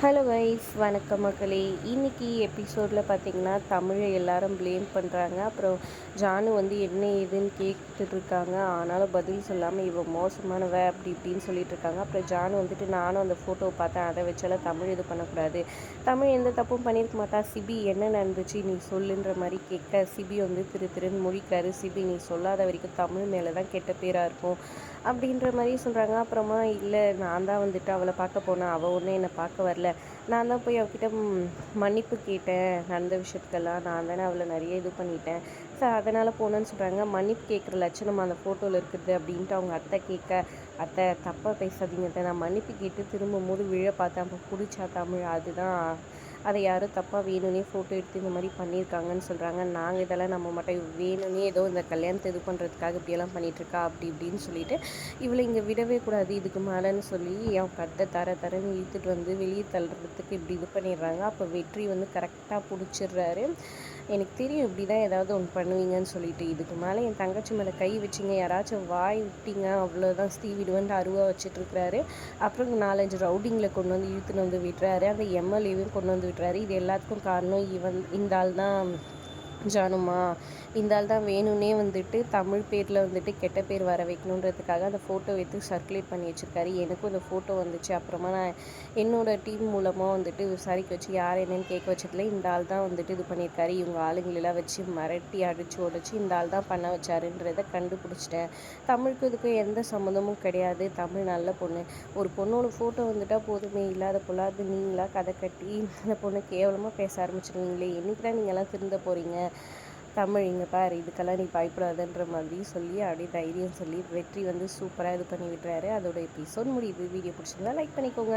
Hello guys, வணக்கம் மக்களே. இன்னைக்கு எபிசோடில் பார்த்தீங்கன்னா தமிழை எல்லாரும் ப்ளேம் பண்ணுறாங்க. அப்புறம் ஜானு வந்து என்ன ஏதுன்னு கேட்டுட்டு இருக்காங்க. ஆனாலும் பதில் சொல்லாமல் இவன் மோசமானவ அப்படி இப்படின்னு சொல்லிட்டு இருக்காங்க. அப்புறம் ஜானு வந்துட்டு நானும் அந்த ஃபோட்டோவை பார்த்தேன், அதை வச்சாலும் தமிழ் இது பண்ணக்கூடாது, தமிழ் எந்த தப்பும் பண்ணியிருக்க மாட்டா, சிபி என்ன நடந்துச்சு நீ சொல்லுன்ற மாதிரி கேட்க சிபி வந்து திருன்னு முழிக்கிறாரு. சிபி நீ சொல்லாத வரைக்கும் தமிழ் மேலே தான் கெட்ட பேராக இருக்கும் அப்படின்ற மாதிரி சொல்கிறாங்க. அப்புறமா இல்லை நான் தான் வந்துட்டு அவளை பார்க்க போனேன், அவள் ஒன்றும் என்னை பார்க்க வரல, நான் தான் போய் அவகிட்ட மன்னிப்பு கேட்டேன், நடந்த விஷயத்துக்கெல்லாம் நான் தானே அவளை நிறைய இது பண்ணிட்டேன், ஸோ அதனால் போனேன்னு சொல்கிறாங்க. மன்னிப்பு கேட்குற லட்சணம் அந்த ஃபோட்டோவில் இருக்குது அப்படின்ட்டு அவங்க அத்தை கேட்க, அத்தை தப்பாக பேசாதீங்க அத்தை, நான் மன்னிப்பு கேட்டு திரும்பும் போது விழ பார்த்தேன், அப்போ பிடிச்சா தமிழ், அதுதான் அதை யாரும் தப்பாக வேணும்னே ஃபோட்டோ எடுத்து இந்த மாதிரி பண்ணியிருக்காங்கன்னு சொல்கிறாங்க. நாங்கள் இதெல்லாம் நம்ம மட்டும் வேணும்னே ஏதோ இந்த கல்யாணத்தை இது பண்ணுறதுக்காக இப்படியெல்லாம் பண்ணிகிட்ருக்கா அப்படி இப்படின்னு சொல்லிட்டு இவளை இங்கே விடவே கூடாது இதுக்கு மேலேன்னு சொல்லி அவன் கத்தை தரன்னு இழுத்துட்டு வந்து வெளியே தள்ளுறதுக்கு இப்படி இது பண்ணிடுறாங்க. அப்போ வெற்றி வந்து கரெக்டாக பிடிச்சிடுறாரு. எனக்கு தெரியும் இப்படி தான் ஏதாவது ஒன்று பண்ணுவீங்கன்னு சொல்லிட்டு, இதுக்கு மேலே என் தங்கச்சி மேலே கை வச்சிங்க, யாராச்சும் வாய் விட்டீங்க அவ்வளோதான் ஸ்டீவிடுவன்ட்டு அருவா வச்சுட்ருக்கிறாரு. அப்புறம் 4-5 ரவுடிங்களை கொண்டு வந்து இழுத்துன்னு வந்து விட்டுறாரு. அந்த எம்எல்ஏவையும் கொண்டு வந்து விட்டுறாரு. இது எல்லாத்துக்கும் காரணம் இந்த ஆள் தான். ஜானுமா இந்த ஆள் தான் வேணும்னே வந்துட்டு தமிழ் பேரில் வந்துட்டு கெட்ட பேர் வர வைக்கணுன்றதுக்காக அந்த ஃபோட்டோ எடுத்து சர்க்குலேட் பண்ணி வச்சுருக்காரு. எனக்கும் இந்த ஃபோட்டோ வந்துச்சு. அப்புறமா நான் என்னோடய டீம் மூலமாக வந்துட்டு விசாரிக்க வச்சு யார் என்னன்னு கேட்க வச்சதில் இந்த ஆள் தான் வந்துட்டு இது பண்ணியிருக்காரு, இவங்க ஆளுங்களெல்லாம் வச்சு மிரட்டி அடித்து உடச்சி இந்த ஆள் தான் பண்ண வச்சாருன்றதை கண்டுபிடிச்சிட்டேன். தமிழுக்கு இதுக்கும் எந்த சம்மந்தமும் கிடையாது. தமிழ் நல்ல பொண்ணு. ஒரு பொண்ணோட ஃபோட்டோ வந்துட்டால் போதுமே, இல்லாத பொல்லாது நீங்களாக கதை கட்டி அந்த பொண்ணை கேவலமாக பேச ஆரம்பிச்சிருவீங்களே, என்றைக்கு தான் நீங்கள்லாம் திருந்த போகிறீங்க, தமிழ் இங்கே பாரு இதுக்கெல்லாம் நீ பயப்படாதுன்ற மாதிரி சொல்லி அப்படியே தைரியம் சொல்லி வெற்றி வந்து சூப்பராக இது பண்ணி விட்டுறாரு. அதோட எபிசோட் முடியுது. வீடியோ பிடிச்சிருந்தா லைக் பண்ணிக்கோங்க.